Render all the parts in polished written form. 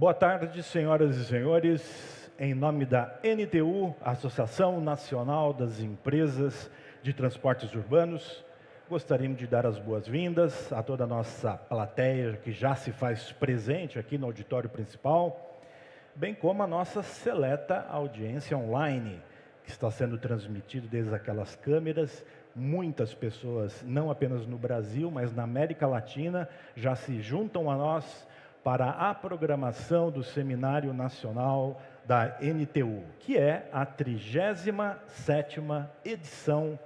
Boa tarde, senhoras e senhores. Em nome da NTU, Associação Nacional das Empresas de Transportes Urbanos, gostaríamos de dar as boas-vindas a toda a nossa plateia que já se faz presente aqui no auditório principal, bem como a nossa seleta audiência online, que está sendo transmitido desde aquelas câmeras. Muitas pessoas, não apenas no Brasil, mas na América Latina, já se juntam a nós para a programação do Seminário Nacional da NTU, que é a 37ª edição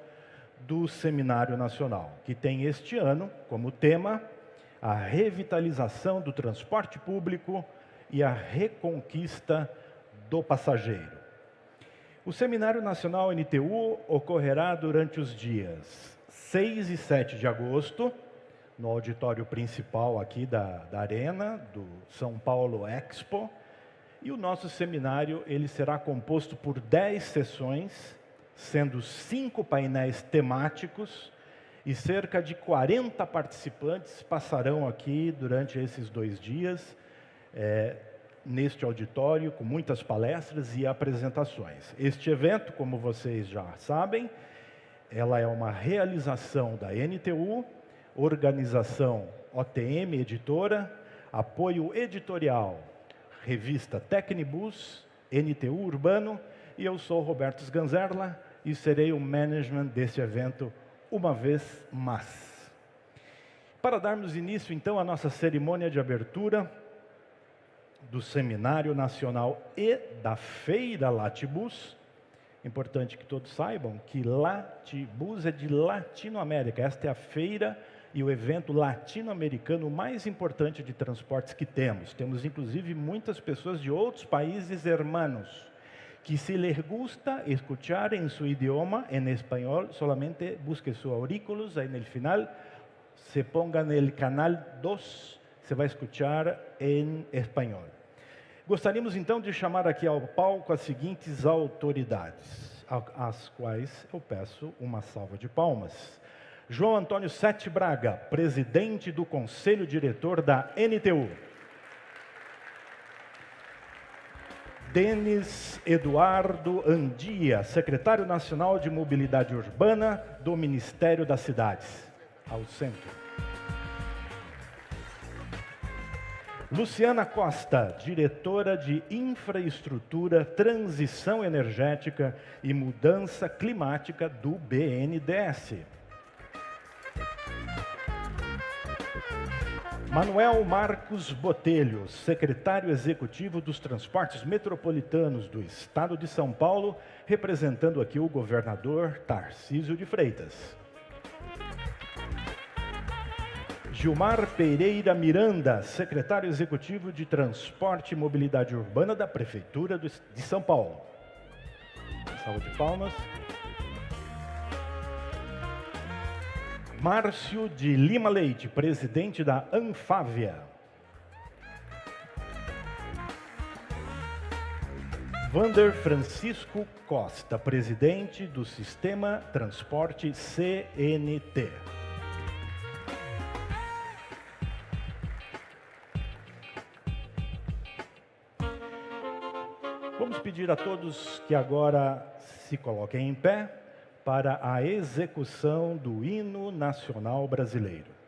do Seminário Nacional, que tem este ano como tema a revitalização do transporte público e a reconquista do passageiro. O Seminário Nacional NTU ocorrerá durante os dias 6 e 7 de agosto, no auditório principal aqui da Arena, do São Paulo Expo. E o nosso seminário ele será composto por 10 sessões, sendo 5 painéis temáticos, e cerca de 40 participantes passarão aqui durante esses 2 dias, neste auditório, com muitas palestras e apresentações. Este evento, como vocês já sabem, ela é uma realização da NTU, organização OTM Editora, apoio editorial, revista Tecnibus, NTU Urbano, e eu sou Roberto Sganzerla e serei o management deste evento uma vez mais. Para darmos início então à nossa cerimônia de abertura do Seminário Nacional e da Feira Latibus, importante que todos saibam que Latibus é de Latinoamérica. Esta é a feira e o evento latino-americano mais importante de transportes que temos. Temos inclusive muitas pessoas de outros países hermanos, que se les gusta escuchar en su idioma, en español, solamente busque sus aurículos, ahí en el final, se pongan el canal 2, se vai escuchar em espanhol. Gostaríamos então de chamar aqui ao palco as seguintes autoridades, às quais eu peço uma salva de palmas. João Antônio Sete Braga, presidente do Conselho Diretor da NTU. Denis Eduardo Andia, secretário nacional de Mobilidade Urbana do Ministério das Cidades, ao centro. Luciana Costa, diretora de Infraestrutura, Transição Energética e Mudança Climática do BNDES. Manuel Marcos Botelho, secretário executivo dos Transportes Metropolitanos do Estado de São Paulo, representando aqui o governador Tarcísio de Freitas. Gilmar Pereira Miranda, secretário executivo de Transporte e Mobilidade Urbana da Prefeitura de São Paulo. Salva de palmas. Márcio de Lima Leite, presidente da Anfávia. Vander Francisco Costa, presidente do Sistema Transporte CNT. Vamos pedir a todos que agora se coloquem em pé para a execução do Hino Nacional Brasileiro.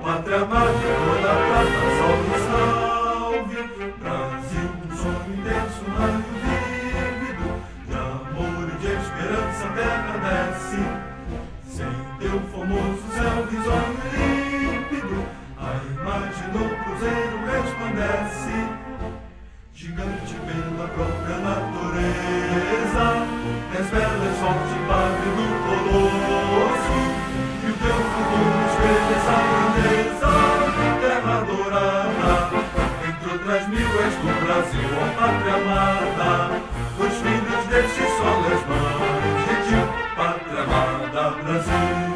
Pátria amada, toda a prata, salve, salve. luminoso céu risonho e límpido, a imagem do cruzeiro resplandece, gigante pela própria natureza. És bela, és forte, padre do colosso, e o teu futuro espelha essa grandeza. Terra adorada, entre outras mil és do Brasil, ó pátria amada, dos filhos deste sol és mãe gentil, pátria amada, Brasil.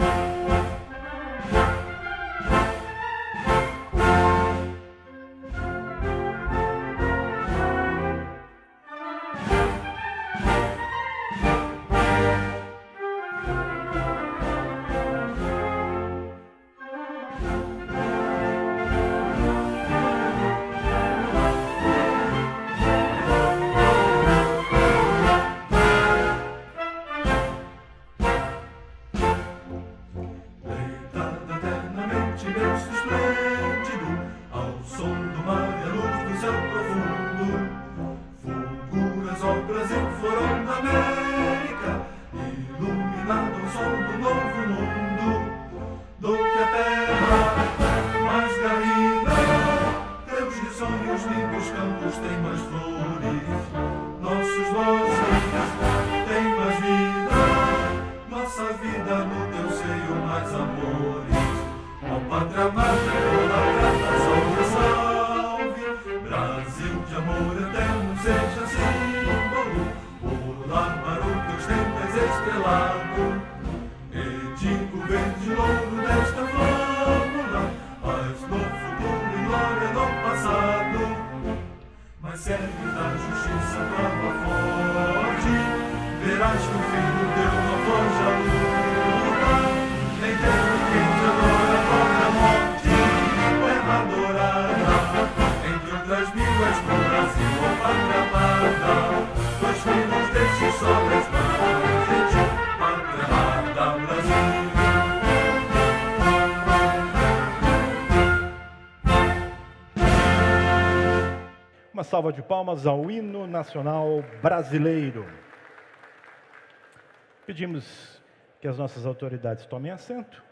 Uma salva de palmas ao hino nacional brasileiro. Pedimos que as nossas autoridades tomem assento.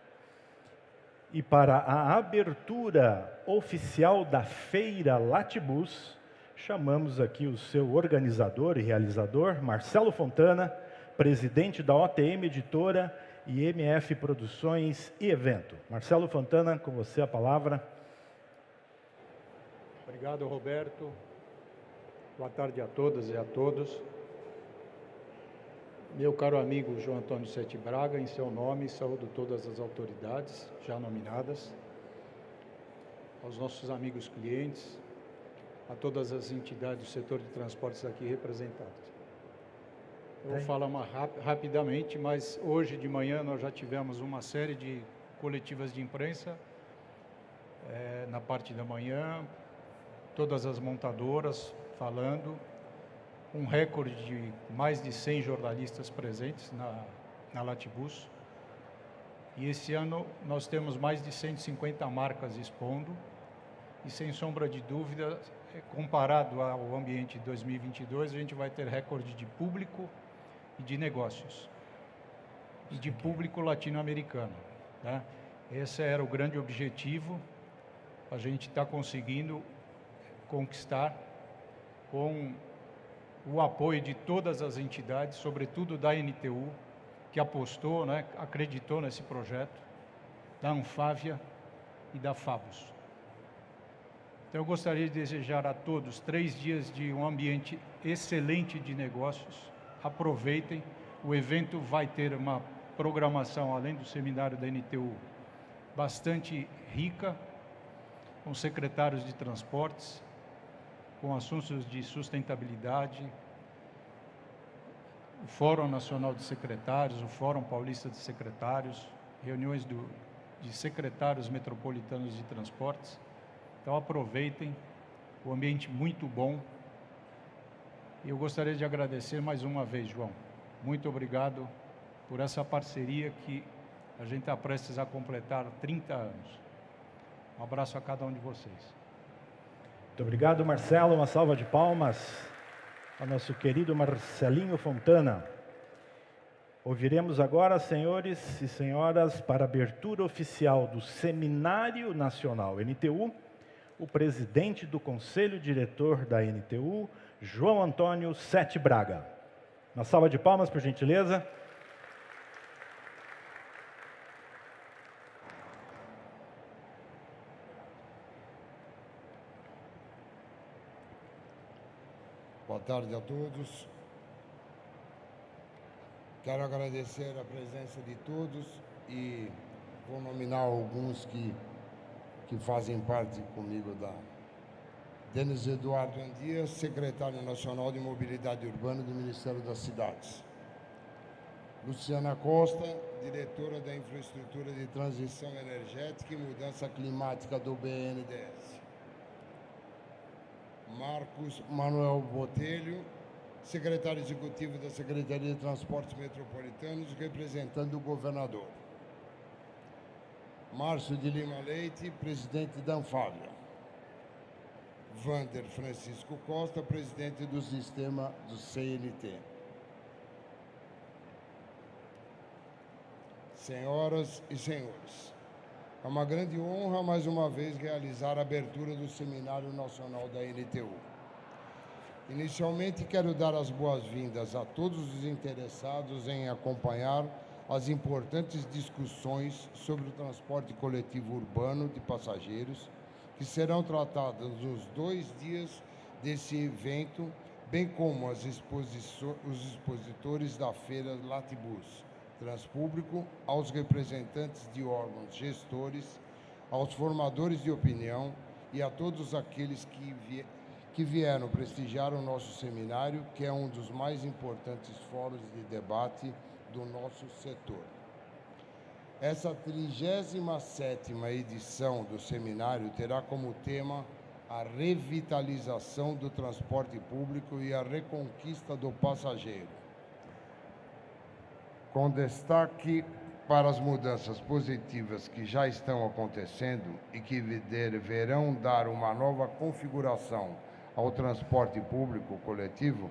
E para a abertura oficial da Feira Latibus, chamamos aqui o seu organizador e realizador, Marcelo Fontana, presidente da OTM Editora e MF Produções e Evento. Marcelo Fontana, com você a palavra. Obrigado, Roberto. Boa tarde a todas e a todos. Meu caro amigo João Antônio Sete Braga, em seu nome, saúdo todas as autoridades já nominadas, aos nossos amigos clientes, a todas as entidades do setor de transportes aqui representadas. Eu vou falar rapidamente, mas hoje de manhã nós já tivemos uma série de coletivas de imprensa, na parte da manhã, todas as montadoras falando, um recorde de mais de 100 jornalistas presentes na Latibus. E esse ano nós temos mais de 150 marcas expondo, e sem sombra de dúvida, comparado ao ambiente de 2022, a gente vai ter recorde de público e de negócios, e de público latino-americano, né? Esse era o grande objetivo, a gente está conseguindo conquistar com o apoio de todas as entidades, sobretudo da NTU, que apostou, né, acreditou nesse projeto, da Anfávia e da Fabus. Então, eu gostaria de desejar a todos 3 dias de um ambiente excelente de negócios. Aproveitem, o evento vai ter uma programação, além do seminário da NTU, bastante rica, com secretários de transportes, com assuntos de sustentabilidade, o Fórum Nacional de Secretários, o Fórum Paulista de Secretários, reuniões de secretários metropolitanos de transportes. Então aproveitem, o ambiente muito bom. E eu gostaria de agradecer mais uma vez, João. Muito obrigado por essa parceria que a gente está prestes a completar 30 anos. Um abraço a cada um de vocês. Muito obrigado, Marcelo. Uma salva de palmas ao nosso querido Marcelinho Fontana. Ouviremos agora, senhores e senhoras, para a abertura oficial do Seminário Nacional NTU, o presidente do Conselho Diretor da NTU, João Antônio Sete Braga. Uma salva de palmas, por gentileza. Boa tarde a todos. Quero agradecer a presença de todos e vou nominar alguns que fazem parte comigo da... Denis Eduardo Andias, secretário nacional de Mobilidade Urbana do Ministério das Cidades. Luciana Costa, diretora da Infraestrutura de Transição Energética e Mudança Climática do BNDES. Marcos Manuel Botelho, secretário executivo da Secretaria de Transportes Metropolitanos, representando o governador. Márcio de Lima Leite, presidente da Anfávia. Vander Francisco Costa, presidente do sistema do CNT. Senhoras e senhores, é uma grande honra, mais uma vez, realizar a abertura do Seminário Nacional da NTU. Inicialmente, quero dar as boas-vindas a todos os interessados em acompanhar as importantes discussões sobre o transporte coletivo urbano de passageiros, que serão tratadas nos 2 dias desse evento, bem como os expositores da feira Latibus Transpúblico, aos representantes de órgãos gestores, aos formadores de opinião e a todos aqueles que vieram prestigiar o nosso seminário, que é um dos mais importantes fóruns de debate do nosso setor. Essa 37ª edição do seminário terá como tema a revitalização do transporte público e a reconquista do passageiro, com destaque para as mudanças positivas que já estão acontecendo e que deverão dar uma nova configuração ao transporte público coletivo,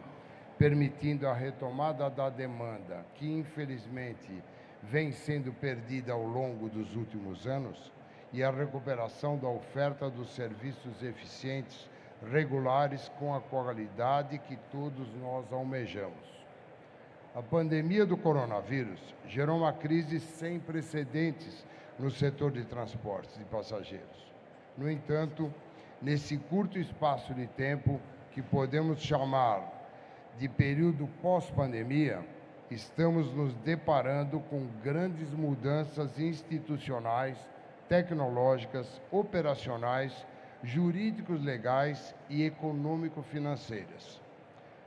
permitindo a retomada da demanda, que infelizmente vem sendo perdida ao longo dos últimos anos, e a recuperação da oferta dos serviços eficientes, regulares, com a qualidade que todos nós almejamos. A pandemia do coronavírus gerou uma crise sem precedentes no setor de transportes de passageiros. No entanto, nesse curto espaço de tempo, que podemos chamar de período pós-pandemia, estamos nos deparando com grandes mudanças institucionais, tecnológicas, operacionais, jurídicos legais e econômico-financeiras.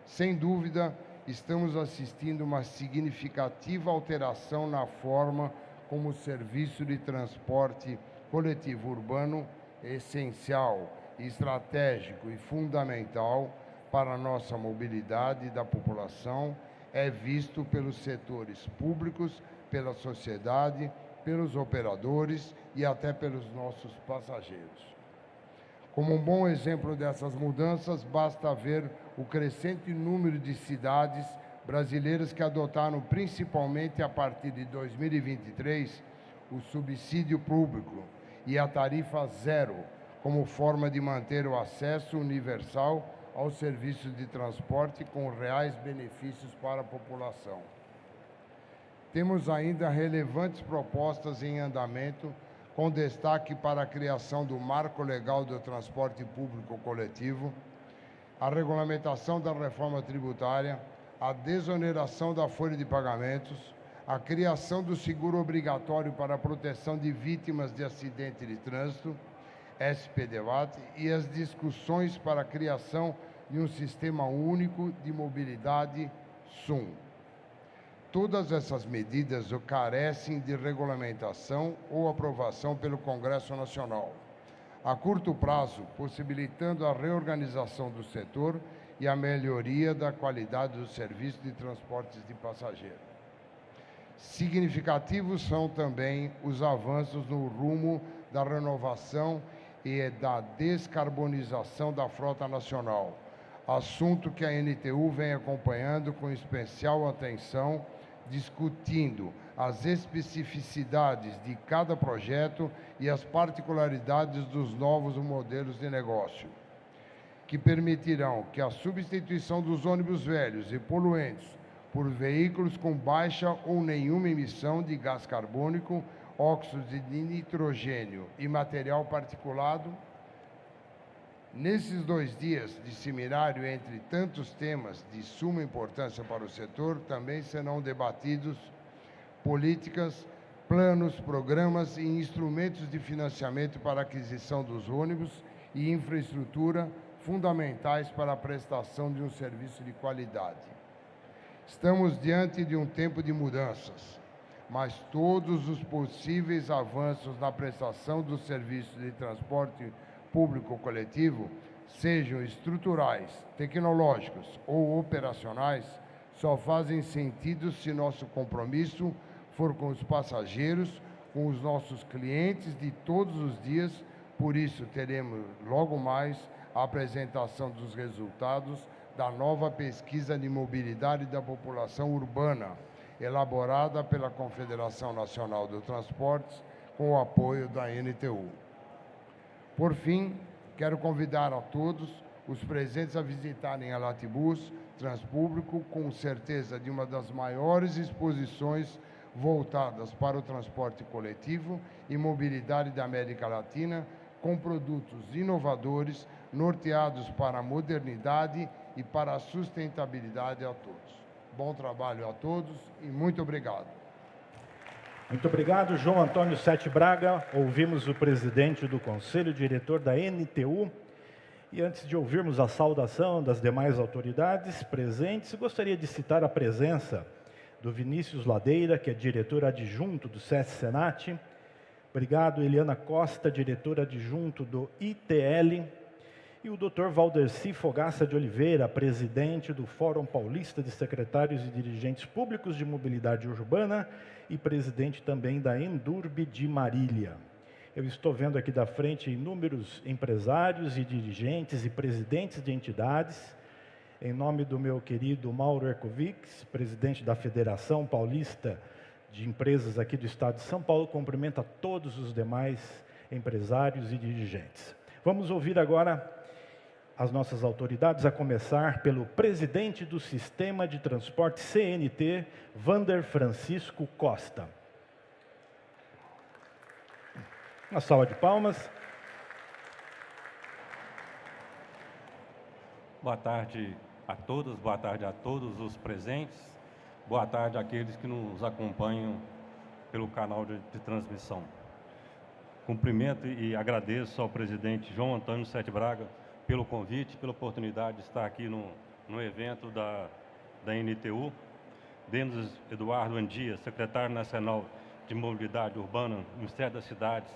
Sem dúvida, estamos assistindo uma significativa alteração na forma como o serviço de transporte coletivo urbano é essencial, estratégico e fundamental para a nossa mobilidade da população, é visto pelos setores públicos, pela sociedade, pelos operadores e até pelos nossos passageiros. Como um bom exemplo dessas mudanças, basta ver o crescente número de cidades brasileiras que adotaram, principalmente a partir de 2023, o subsídio público e a tarifa zero, como forma de manter o acesso universal aos serviços de transporte com reais benefícios para a população. Temos ainda relevantes propostas em andamento, com destaque para a criação do Marco Legal do Transporte Público Coletivo, a regulamentação da reforma tributária, a desoneração da folha de pagamentos, a criação do seguro obrigatório para a proteção de vítimas de acidente de trânsito, SPDVAT, e as discussões para a criação de um sistema único de mobilidade, SUM. Todas essas medidas carecem de regulamentação ou aprovação pelo Congresso Nacional, a curto prazo, possibilitando a reorganização do setor e a melhoria da qualidade do serviço de transportes de passageiros. Significativos são também os avanços no rumo da renovação e da descarbonização da frota nacional, assunto que a NTU vem acompanhando com especial atenção discutindo as especificidades de cada projeto e as particularidades dos novos modelos de negócio, que permitirão que a substituição dos ônibus velhos e poluentes por veículos com baixa ou nenhuma emissão de gás carbônico, óxido de nitrogênio e material particulado. Nesses 2 dias de seminário, entre tantos temas de suma importância para o setor, também serão debatidos políticas, planos, programas e instrumentos de financiamento para a aquisição dos ônibus e infraestrutura fundamentais para a prestação de um serviço de qualidade. Estamos diante de um tempo de mudanças, mas todos os possíveis avanços na prestação dos serviços de transporte público coletivo, sejam estruturais, tecnológicos ou operacionais, só fazem sentido se nosso compromisso for com os passageiros, com os nossos clientes de todos os dias. Por isso, teremos logo mais a apresentação dos resultados da nova pesquisa de mobilidade da população urbana, elaborada pela Confederação Nacional do Transportes, com o apoio da NTU. Por fim, quero convidar a todos os presentes a visitarem a Latibus Transpúblico, com certeza de uma das maiores exposições voltadas para o transporte coletivo e mobilidade da América Latina, com produtos inovadores, norteados para a modernidade e para a sustentabilidade a todos. Bom trabalho a todos e muito obrigado. Muito obrigado, João Antônio Sete Braga. Ouvimos o presidente do Conselho Diretor da NTU. E antes de ouvirmos a saudação das demais autoridades presentes, gostaria de citar a presença do Vinícius Ladeira, que é diretor adjunto do SESC-Senat. Obrigado, Eliana Costa, diretor adjunto do ITL. E o Dr. Valderci Fogaça de Oliveira, presidente do Fórum Paulista de Secretários e Dirigentes Públicos de Mobilidade Urbana e presidente também da Endurb de Marília. Eu estou vendo aqui da frente inúmeros empresários e dirigentes e presidentes de entidades. Em nome do meu querido Mauro Ercovics, presidente da Federação Paulista de Empresas aqui do Estado de São Paulo, cumprimento a todos os demais empresários e dirigentes. Vamos ouvir agora as nossas autoridades, a começar pelo presidente do Sistema de Transporte CNT, Vander Francisco Costa. Uma salva de palmas. Boa tarde a todas, boa tarde a todos os presentes, boa tarde àqueles que nos acompanham pelo canal de transmissão. Cumprimento e agradeço ao presidente João Antônio Sete Braga pelo convite, pela oportunidade de estar aqui no evento da NTU. Denis Eduardo Andia, secretário nacional de Mobilidade Urbana no Ministério das Cidades,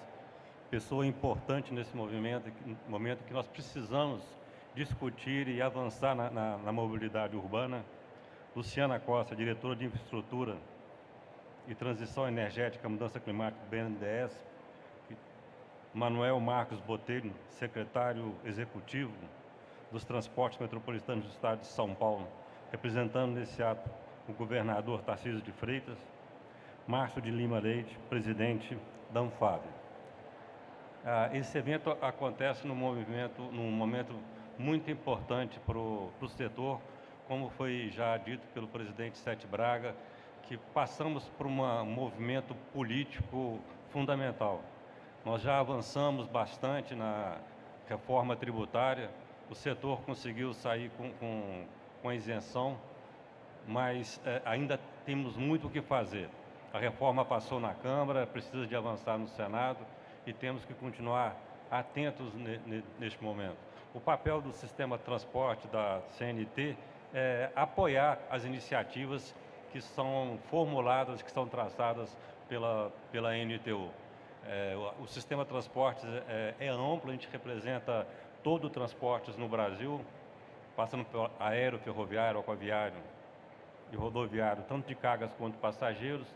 pessoa importante nesse momento que nós precisamos discutir e avançar na mobilidade urbana. Luciana Costa, diretora de Infraestrutura e Transição Energética e Mudança Climática do BNDES. Manuel Marcos Botelho, secretário executivo dos Transportes Metropolitanos do Estado de São Paulo, representando nesse ato o governador Tarcísio de Freitas. Márcio de Lima Leite, presidente da Anfave. Esse evento acontece num momento muito importante para o setor, como foi já dito pelo presidente Sete Braga, que passamos por um movimento político fundamental. Nós já avançamos bastante na reforma tributária, o setor conseguiu sair com a isenção, mas ainda temos muito o que fazer. A reforma passou na Câmara, precisa de avançar no Senado e temos que continuar atentos neste momento. O papel do sistema de transporte da CNT é apoiar as iniciativas que são formuladas, que são traçadas pela NTU. O sistema de transportes é amplo, a gente representa todo o transportes no Brasil, passando pelo aéreo, ferroviário, aquaviário e rodoviário, tanto de cargas quanto passageiros,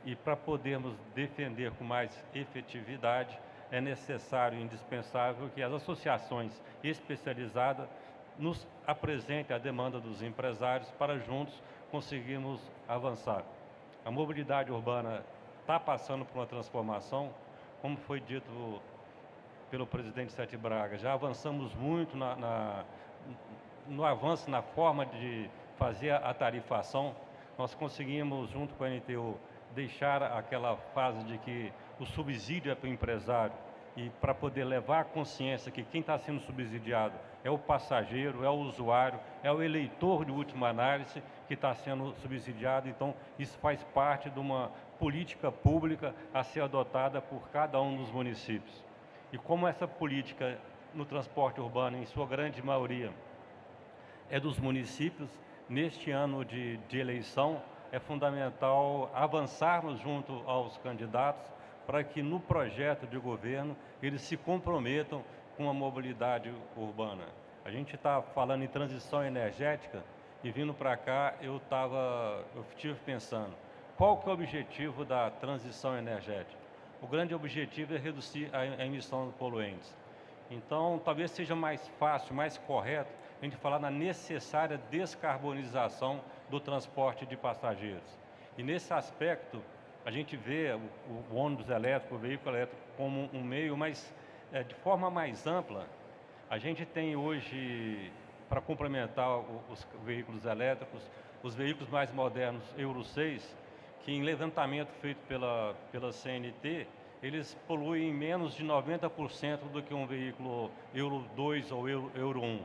e para podermos defender com mais efetividade, é necessário e indispensável que as associações especializadas nos apresentem a demanda dos empresários para juntos conseguirmos avançar. A mobilidade urbana está passando por uma transformação, como foi dito pelo presidente Sete Braga. Já avançamos muito no avanço na forma de fazer a tarifação. Nós conseguimos, junto com a NTU, deixar aquela fase de que o subsídio é para o empresário e para poder levar a consciência que quem está sendo subsidiado é o passageiro, é o usuário, é o eleitor de última análise que está sendo subsidiado. Então, isso faz parte de uma política pública a ser adotada por cada um dos municípios. E como essa política no transporte urbano, em sua grande maioria, é dos municípios, neste ano de eleição, é fundamental avançarmos junto aos candidatos para que no projeto de governo eles se comprometam com a mobilidade urbana. A gente está falando em transição energética e vindo para cá eu estive pensando, qual que é o objetivo da transição energética? O grande objetivo é reduzir a emissão de poluentes. Então, talvez seja mais fácil, mais correto, a gente falar na necessária descarbonização do transporte de passageiros. E nesse aspecto, a gente vê o ônibus elétrico, o veículo elétrico como um meio, mas de forma mais ampla, a gente tem hoje, para complementar os veículos elétricos, os veículos mais modernos Euro 6, que em levantamento feito pela CNT, eles poluem menos de 90% do que um veículo Euro 2 ou Euro 1.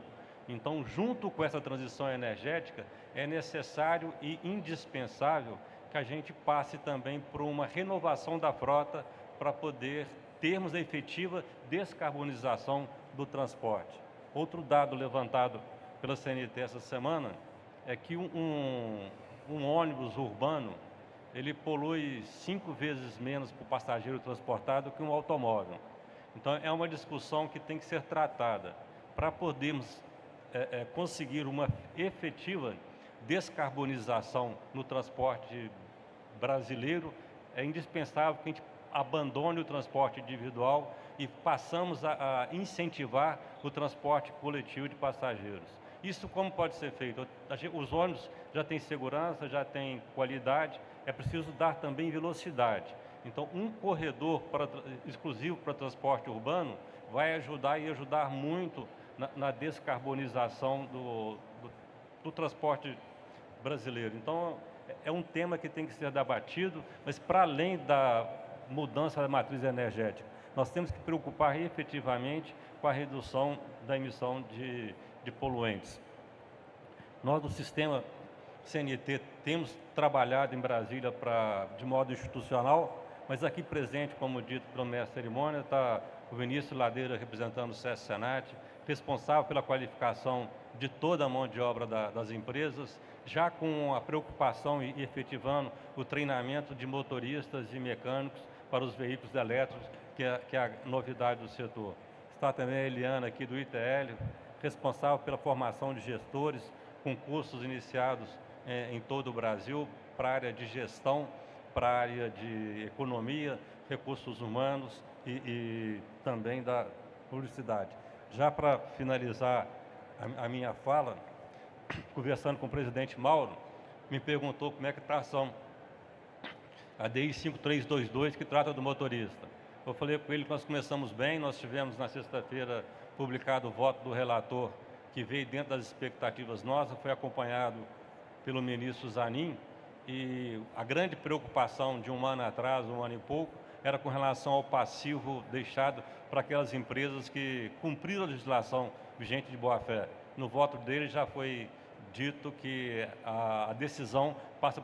Então, junto com essa transição energética, é necessário e indispensável que a gente passe também por uma renovação da frota para poder termos a efetiva descarbonização do transporte. Outro dado levantado pela CNT essa semana é que um ônibus urbano, ele polui 5 vezes menos por passageiro transportado que um automóvel. Então, é uma discussão que tem que ser tratada para podermos conseguir uma efetiva descarbonização no transporte brasileiro. É indispensável que a gente abandone o transporte individual e passamos a incentivar o transporte coletivo de passageiros. Isso como pode ser feito? Os ônibus já têm segurança, já têm qualidade, é preciso dar também velocidade. Então, um corredor exclusivo para transporte urbano vai ajudar muito na descarbonização do transporte brasileiro. Então, é um tema que tem que ser debatido, mas para além da mudança da matriz energética, nós temos que preocupar efetivamente com a redução da emissão de poluentes. Nós, do sistema CNT, temos trabalhado em Brasília de modo institucional, mas aqui presente, como dito pelo mestre de cerimônia, está o Vinícius Ladeira, representando o SESC Senat, responsável pela qualificação de toda a mão de obra das empresas, já com a preocupação e efetivando o treinamento de motoristas e mecânicos para os veículos elétricos, que é a novidade do setor. Está também a Eliana, aqui do ITL, responsável pela formação de gestores, com cursos iniciados em todo o Brasil, para a área de gestão, para a área de economia, recursos humanos e também da publicidade. Já para finalizar a minha fala, conversando com o presidente Mauro, me perguntou como é que está a ação, a DI 5322, que trata do motorista. Eu falei com ele que nós começamos bem, nós tivemos na sexta-feira publicado o voto do relator, que veio dentro das expectativas nossas, foi acompanhado pelo ministro Zanin, e a grande preocupação de um ano atrás, um ano e pouco, era com relação ao passivo deixado para aquelas empresas que cumpriram a legislação vigente de boa-fé. No voto dele já foi dito que a decisão passa a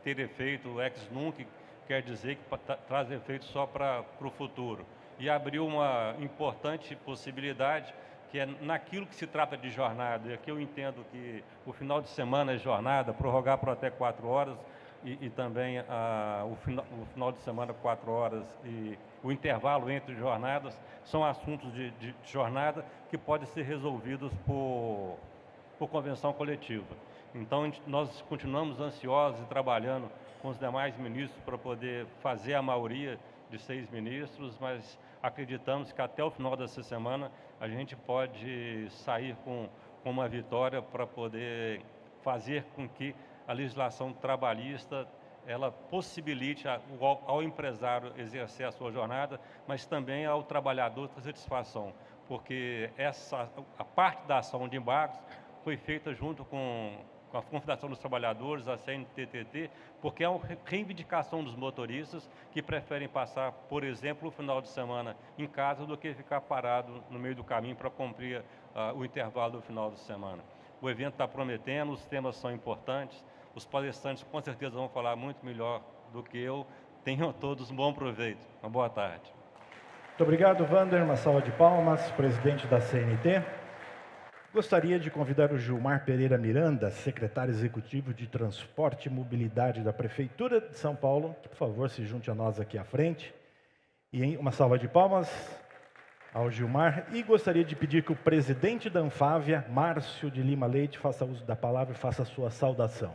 ter efeito ex nunc, quer dizer que traz efeito só para o futuro. E abriu uma importante possibilidade, que é naquilo que se trata de jornada. E aqui eu entendo que o final de semana é jornada, prorrogar por até 4 horas, e também o final de semana 4 horas e o intervalo entre jornadas, são assuntos de jornada que podem ser resolvidos por convenção coletiva. Então, nós continuamos ansiosos e trabalhando com os demais ministros para poder fazer a maioria de 6 ministros, mas acreditamos que até o final dessa semana a gente pode sair com uma vitória para poder fazer com que a legislação trabalhista ela possibilite ao empresário exercer a sua jornada, mas também ao trabalhador ter satisfação, porque a parte da ação de embargos foi feita junto com a Confederação dos Trabalhadores, a CNTT, porque é uma reivindicação dos motoristas que preferem passar, por exemplo, o final de semana em casa do que ficar parado no meio do caminho para cumprir o intervalo do final de semana. O evento está prometendo, os temas são importantes, os palestrantes com certeza vão falar muito melhor do que eu. Tenham todos um bom proveito. Uma boa tarde. Muito obrigado, Wander. Uma salva de palmas, presidente da CNT. Gostaria de convidar o Gilmar Pereira Miranda, secretário executivo de Transporte e Mobilidade da Prefeitura de São Paulo, que, por favor, se junte a nós aqui à frente. E uma salva de palmas ao Gilmar. E gostaria de pedir que o presidente da Anfávia, Márcio de Lima Leite, faça uso da palavra e faça a sua saudação.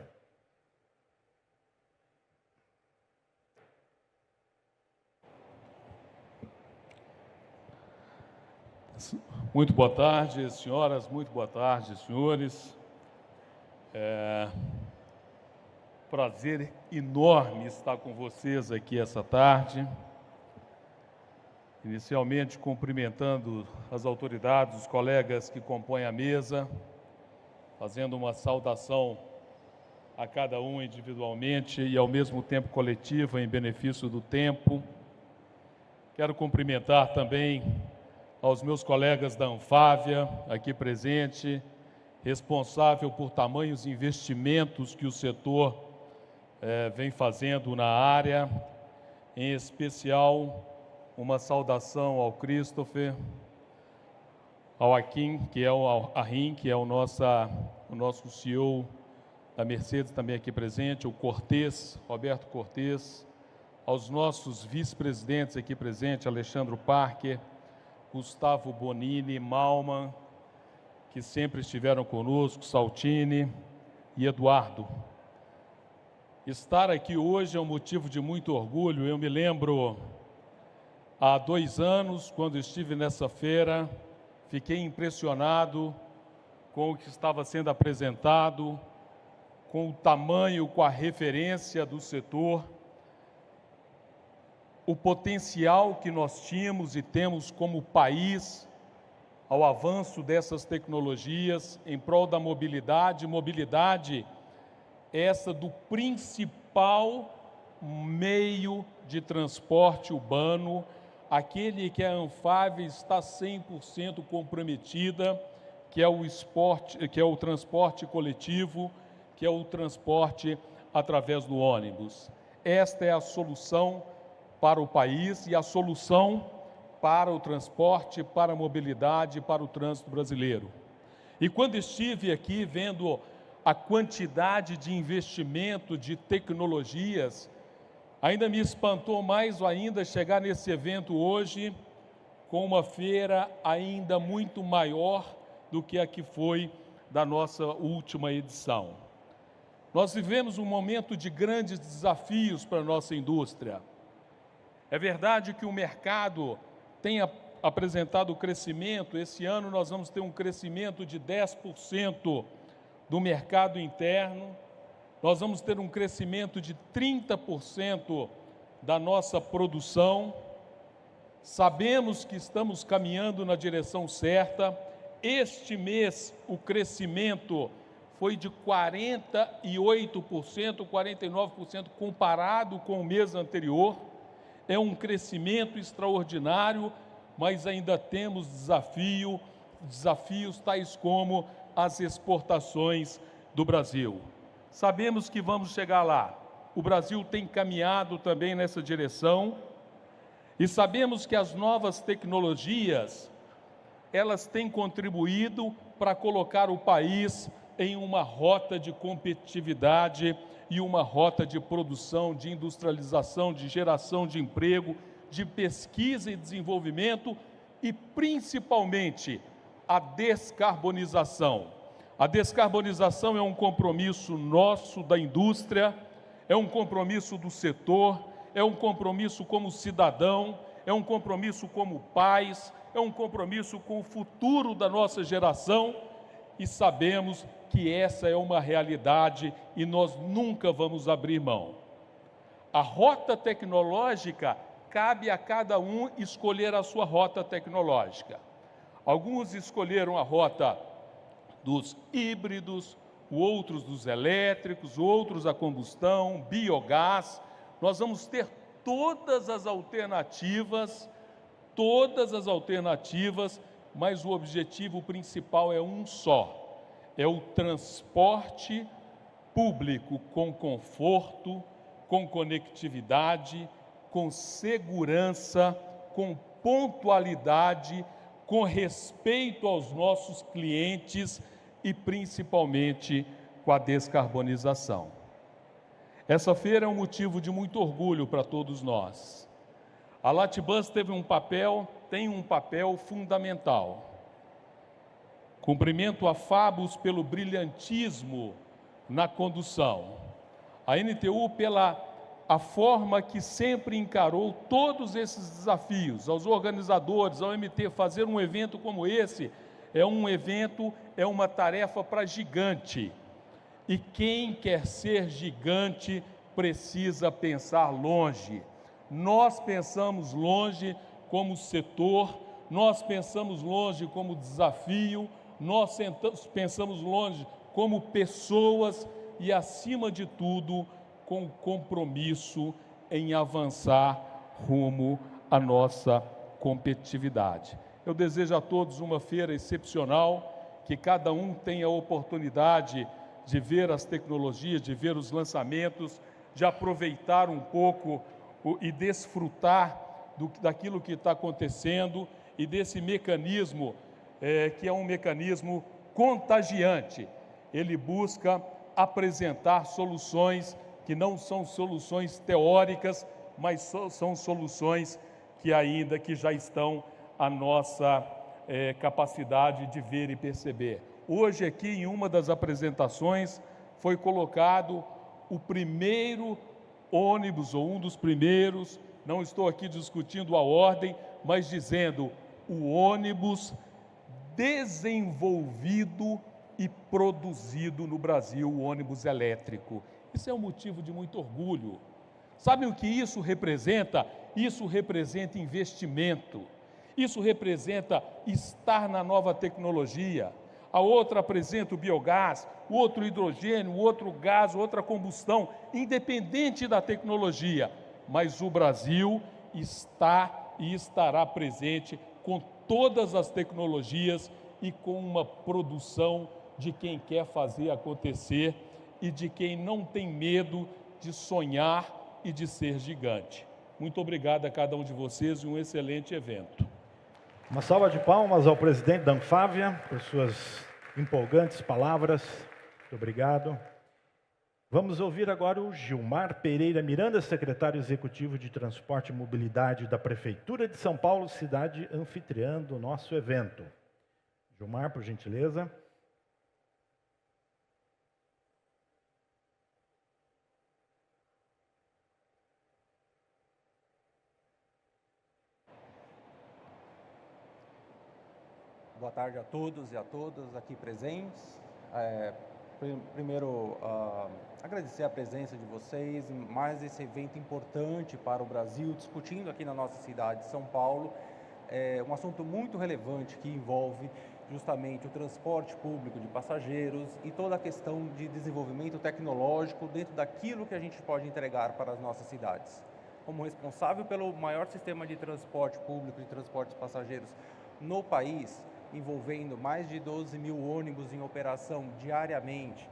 Muito boa tarde, senhoras, muito boa tarde, senhores. Prazer enorme estar com vocês aqui essa tarde. Inicialmente, cumprimentando as autoridades, os colegas que compõem a mesa, fazendo uma saudação a cada um individualmente e, ao mesmo tempo, coletiva, em benefício do tempo. Quero cumprimentar também aos meus colegas da Anfávia, aqui presente, responsável por tamanhos investimentos que o setor vem fazendo na área, em especial uma saudação ao Christopher, ao Akin, que é o nosso CEO da Mercedes, também aqui presente, o Cortez, Roberto Cortez, aos nossos vice-presidentes aqui presentes, Alexandre Parker, Gustavo Bonini, Malman, que sempre estiveram conosco, Saltini e Eduardo. Estar aqui hoje é um motivo de muito orgulho. Eu me lembro, há 2 anos, quando estive nessa feira, fiquei impressionado com o que estava sendo apresentado, com o tamanho, com a referência do setor, o potencial que nós tínhamos e temos como país ao avanço dessas tecnologias em prol da mobilidade essa do principal meio de transporte urbano, aquele que a Anfávia está 100% comprometida, que é o transporte coletivo, que é o transporte através do ônibus. Esta é a solução para o país e a solução para o transporte, para a mobilidade, para o trânsito brasileiro. E quando estive aqui vendo a quantidade de investimento, de tecnologias, ainda me espantou mais ainda chegar nesse evento hoje com uma feira ainda muito maior do que a que foi da nossa última edição. Nós vivemos um momento de grandes desafios para a nossa indústria. É verdade que o mercado tem apresentado crescimento. Esse ano nós vamos ter um crescimento de 10% do mercado interno. Nós vamos ter um crescimento de 30% da nossa produção. Sabemos que estamos caminhando na direção certa. Este mês o crescimento foi de 48%, 49% comparado com o mês anterior. É um crescimento extraordinário, mas ainda temos desafios tais como as exportações do Brasil. Sabemos que vamos chegar lá. O Brasil tem caminhado também nessa direção e sabemos que as novas tecnologias, elas têm contribuído para colocar o país em uma rota de competitividade e uma rota de produção, de industrialização, de geração de emprego, de pesquisa e desenvolvimento e, principalmente, a descarbonização. A descarbonização é um compromisso nosso da indústria, é um compromisso do setor, é um compromisso como cidadão, é um compromisso como pais, é um compromisso com o futuro da nossa geração e sabemos que essa é uma realidade e nós nunca vamos abrir mão. A rota tecnológica, cabe a cada um escolher a sua rota tecnológica. Alguns escolheram a rota dos híbridos, outros dos elétricos, outros a combustão, biogás. Nós vamos ter todas as alternativas, mas o objetivo principal é um só: é o transporte público com conforto, com conectividade, com segurança, com pontualidade, com respeito aos nossos clientes e principalmente com a descarbonização. Essa feira é um motivo de muito orgulho para todos nós. A Latibus tem um papel fundamental. Cumprimento a Fabus pelo brilhantismo na condução. A NTU pela a forma que sempre encarou todos esses desafios. Aos organizadores, ao MT, fazer um evento como esse é uma tarefa para gigante. E quem quer ser gigante precisa pensar longe. Nós pensamos longe como setor, nós pensamos longe como desafio, nós pensamos longe como pessoas e, acima de tudo, com compromisso em avançar rumo à nossa competitividade. Eu desejo a todos uma feira excepcional, que cada um tenha a oportunidade de ver as tecnologias, de ver os lançamentos, de aproveitar um pouco e desfrutar daquilo que está acontecendo e desse mecanismo, que é um mecanismo contagiante. Ele busca apresentar soluções que não são soluções teóricas, mas são soluções que já estão à nossa capacidade de ver e perceber. Hoje aqui, em uma das apresentações, foi colocado o primeiro ônibus, ou um dos primeiros, não estou aqui discutindo a ordem, mas dizendo o ônibus desenvolvido e produzido no Brasil, o ônibus elétrico. Isso é um motivo de muito orgulho. Sabe o que isso representa? Isso representa investimento. Isso representa estar na nova tecnologia. A outra apresenta o biogás, o outro o hidrogênio, o outro o gás, outra combustão, independente da tecnologia. Mas o Brasil está e estará presente com todas as tecnologias e com uma produção de quem quer fazer acontecer e de quem não tem medo de sonhar e de ser gigante. Muito obrigado a cada um de vocês e um excelente evento. Uma salva de palmas ao presidente da Anfávia por suas empolgantes palavras. Muito obrigado. Vamos ouvir agora o Gilmar Pereira Miranda, secretário executivo de Transporte e Mobilidade da Prefeitura de São Paulo, cidade anfitriã do nosso evento. Gilmar, por gentileza. Boa tarde a todos e a todas aqui presentes. Primeiro, agradecer a presença de vocês, mais esse evento importante para o Brasil, discutindo aqui na nossa cidade de São Paulo, um assunto muito relevante que envolve justamente o transporte público de passageiros e toda a questão de desenvolvimento tecnológico dentro daquilo que a gente pode entregar para as nossas cidades. Como responsável pelo maior sistema de transporte público de transportes de passageiros no país, envolvendo mais de 12 mil ônibus em operação diariamente.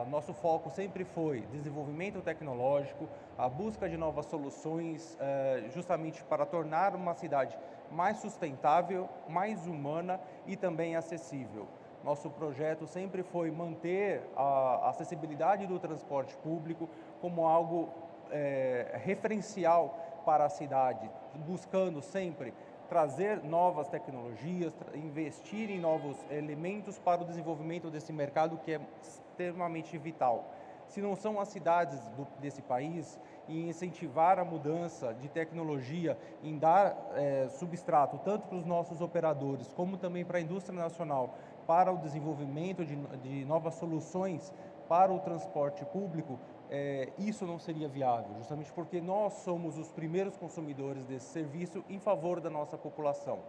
Nosso foco sempre foi desenvolvimento tecnológico, a busca de novas soluções, justamente para tornar uma cidade mais sustentável, mais humana e também acessível. Nosso projeto sempre foi manter a acessibilidade do transporte público como algo referencial para a cidade, buscando sempre trazer novas tecnologias, investir em novos elementos para o desenvolvimento desse mercado que é extremamente vital. Se não são as cidades desse país em incentivar a mudança de tecnologia, em dar substrato tanto para os nossos operadores como também para a indústria nacional, para o desenvolvimento de novas soluções para o transporte público, isso não seria viável, justamente porque nós somos os primeiros consumidores desse serviço em favor da nossa população.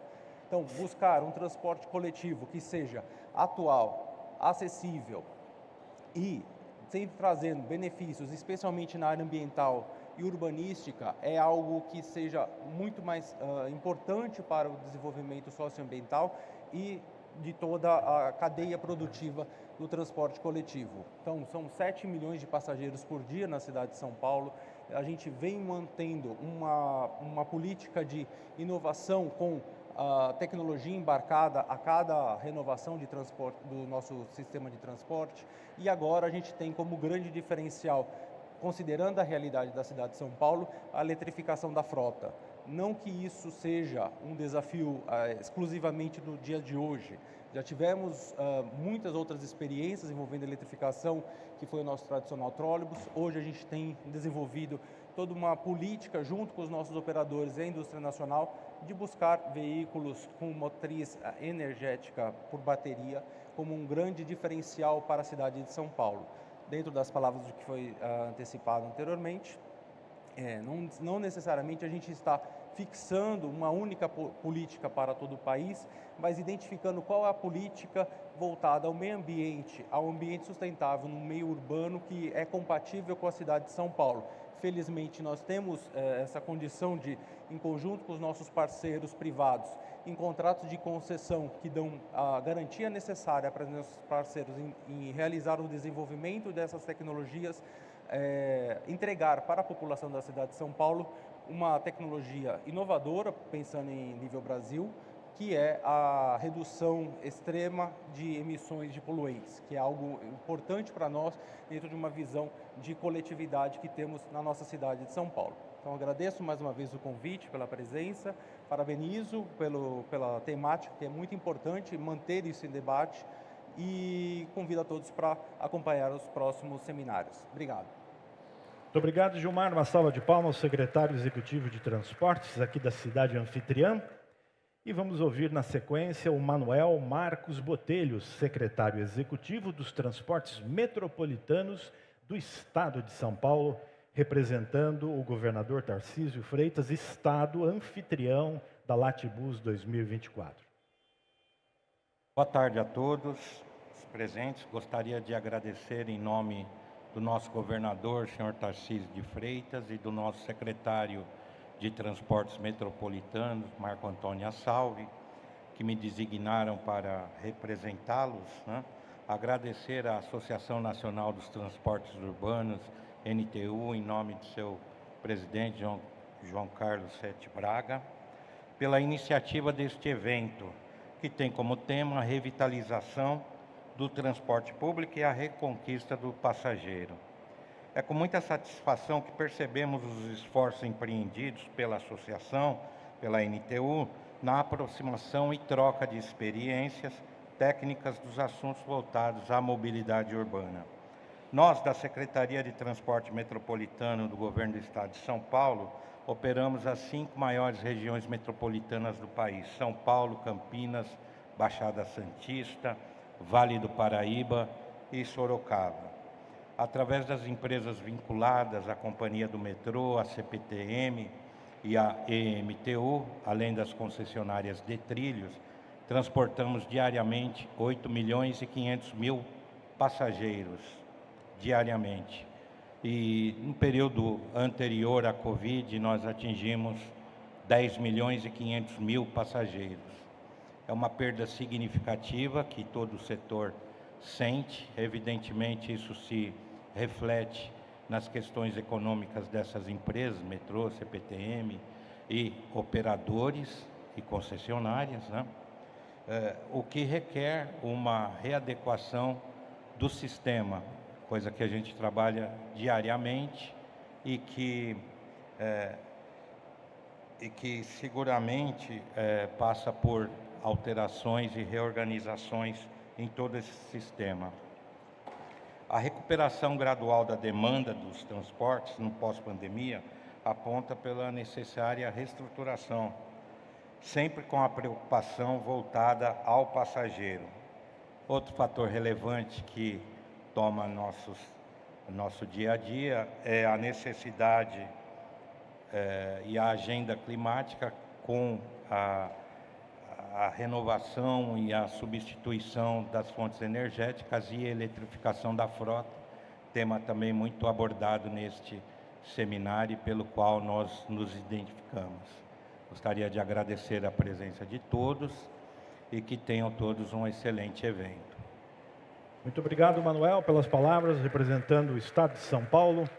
Então, buscar um transporte coletivo que seja atual, acessível e sempre trazendo benefícios, especialmente na área ambiental e urbanística, é algo que seja muito mais importante para o desenvolvimento socioambiental e de toda a cadeia produtiva do transporte coletivo. Então, são 7 milhões de passageiros por dia na cidade de São Paulo. A gente vem mantendo uma política de inovação com a tecnologia embarcada a cada renovação de transporte do nosso sistema de transporte. E agora a gente tem como grande diferencial, considerando a realidade da cidade de São Paulo, a eletrificação da frota. Não que isso seja um desafio exclusivamente no dia de hoje. Já tivemos muitas outras experiências envolvendo eletrificação, que foi o nosso tradicional trólebus. Hoje a gente tem desenvolvido toda uma política junto com os nossos operadores e a indústria nacional de buscar veículos com motriz energética por bateria como um grande diferencial para a cidade de São Paulo. Dentro das palavras do que foi antecipado anteriormente, não necessariamente a gente está fixando uma única política para todo o país, mas identificando qual é a política voltada ao meio ambiente, ao ambiente sustentável no meio urbano que é compatível com a cidade de São Paulo. Felizmente, nós temos essa condição de, em conjunto com os nossos parceiros privados, em contratos de concessão que dão a garantia necessária para os nossos parceiros em realizar o desenvolvimento dessas tecnologias, entregar para a população da cidade de São Paulo uma tecnologia inovadora, pensando em nível Brasil, que é a redução extrema de emissões de poluentes, que é algo importante para nós dentro de uma visão de coletividade que temos na nossa cidade de São Paulo. Então, agradeço mais uma vez o convite, pela presença, parabenizo pela temática, que é muito importante manter isso em debate, e convido a todos para acompanhar os próximos seminários. Obrigado. Muito obrigado, Gilmar. Uma salva de palmas ao secretário executivo de transportes aqui da cidade anfitriã. E vamos ouvir na sequência o Manuel Marcos Botelho, secretário executivo dos transportes metropolitanos do estado de São Paulo, representando o governador Tarcísio Freitas, estado anfitrião da Latibus 2024. Boa tarde a todos os presentes. Gostaria de agradecer em nome do nosso governador, senhor Tarcísio de Freitas, e do nosso secretário de Transportes Metropolitanos, Marco Antônio Assalve, que me designaram para representá-los, né? Agradecer à Associação Nacional dos Transportes Urbanos, NTU, em nome de seu presidente, João Carlos Sete Braga, pela iniciativa deste evento, que tem como tema a revitalização do transporte público e a reconquista do passageiro. É com muita satisfação que percebemos os esforços empreendidos pela associação, pela NTU, na aproximação e troca de experiências técnicas dos assuntos voltados à mobilidade urbana. Nós, da Secretaria de Transporte Metropolitano do Governo do Estado de São Paulo, operamos as 5 maiores regiões metropolitanas do país: São Paulo, Campinas, Baixada Santista, Vale do Paraíba e Sorocaba. Através das empresas vinculadas à Companhia do Metrô, a CPTM e a EMTU, além das concessionárias de trilhos, transportamos diariamente 8 milhões e 500 mil passageiros, diariamente. E no período anterior à Covid, nós atingimos 10 milhões e 500 mil passageiros. É uma perda significativa que todo o setor sente. Evidentemente, isso se reflete nas questões econômicas dessas empresas, metrô, CPTM e operadores e concessionárias, né? O que requer uma readequação do sistema, coisa que a gente trabalha diariamente e que seguramente passa por alterações e reorganizações em todo esse sistema. A recuperação gradual da demanda dos transportes no pós-pandemia aponta pela necessária reestruturação, sempre com a preocupação voltada ao passageiro. Outro fator relevante que toma nosso dia a dia, é a necessidade e a agenda climática com a renovação e a substituição das fontes energéticas e a eletrificação da frota, tema também muito abordado neste seminário pelo qual nós nos identificamos. Gostaria de agradecer a presença de todos e que tenham todos um excelente evento. Muito obrigado, Manuel, pelas palavras representando o Estado de São Paulo.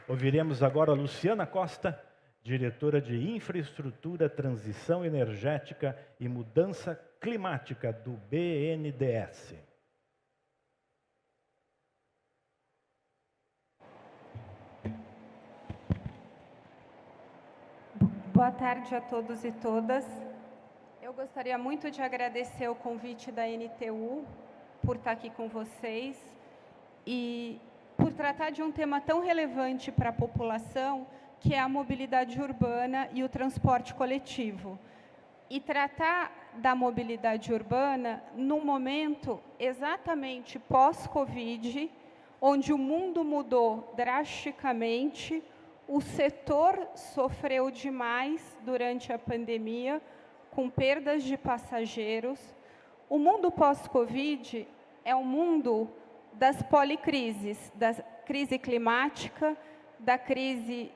Ouviremos agora a Luciana Costa, diretora de Infraestrutura, Transição Energética e Mudança Climática do BNDES. Boa tarde a todos e todas. Eu gostaria muito de agradecer o convite da NTU por estar aqui com vocês e por tratar de um tema tão relevante para a população, que é a mobilidade urbana e o transporte coletivo. E tratar da mobilidade urbana num momento exatamente pós-Covid, onde o mundo mudou drasticamente, o setor sofreu demais durante a pandemia, com perdas de passageiros. O mundo pós-Covid é o mundo das policrises, da crise climática, da crise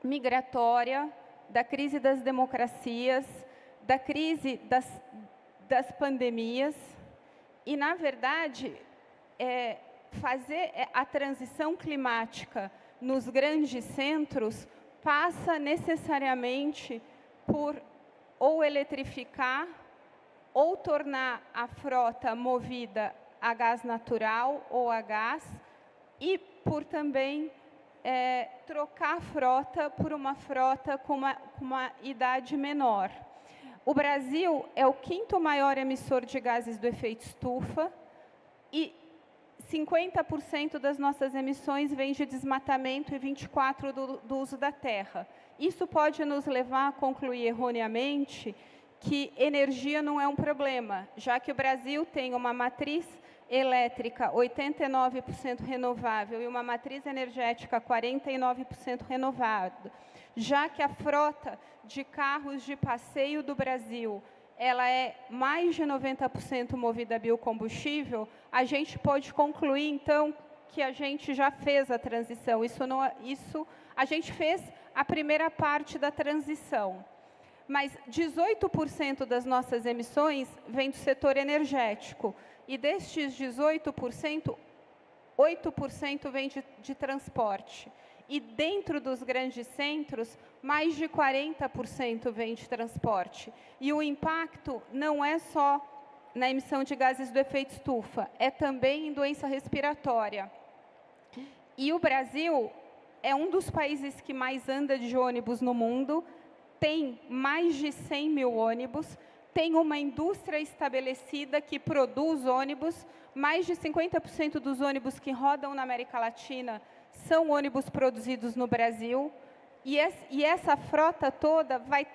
migratória, da crise das democracias, da crise das pandemias. E, na verdade, fazer a transição climática nos grandes centros passa necessariamente por ou eletrificar ou tornar a frota movida a gás natural ou a gás e por também trocar a frota por uma frota com uma idade menor. O Brasil é o 5º maior emissor de gases do efeito estufa e 50% das nossas emissões vem de desmatamento e 24% do uso da terra. Isso pode nos levar a concluir erroneamente que energia não é um problema, já que o Brasil tem uma matriz elétrica 89% renovável e uma matriz energética 49% renovada, já que a frota de carros de passeio do Brasil ela é mais de 90% movida a biocombustível, a gente pode concluir, então, que a gente já fez a transição. A gente fez a primeira parte da transição. Mas 18% das nossas emissões vem do setor energético. E destes 18%, 8% vem de transporte. E dentro dos grandes centros, mais de 40% vem de transporte. E o impacto não é só na emissão de gases do efeito estufa, é também em doença respiratória. E o Brasil é um dos países que mais anda de ônibus no mundo, tem mais de 100 mil ônibus, tem uma indústria estabelecida que produz ônibus, mais de 50% dos ônibus que rodam na América Latina são ônibus produzidos no Brasil, e essa frota toda vai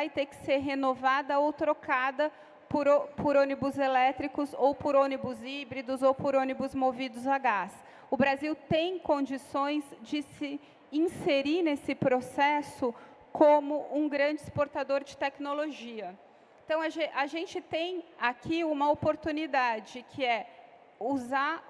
ter que ser renovada ou trocada por ônibus elétricos, ou por ônibus híbridos, ou por ônibus movidos a gás. O Brasil tem condições de se inserir nesse processo como um grande exportador de tecnologia. Então, a gente tem aqui uma oportunidade, que é usar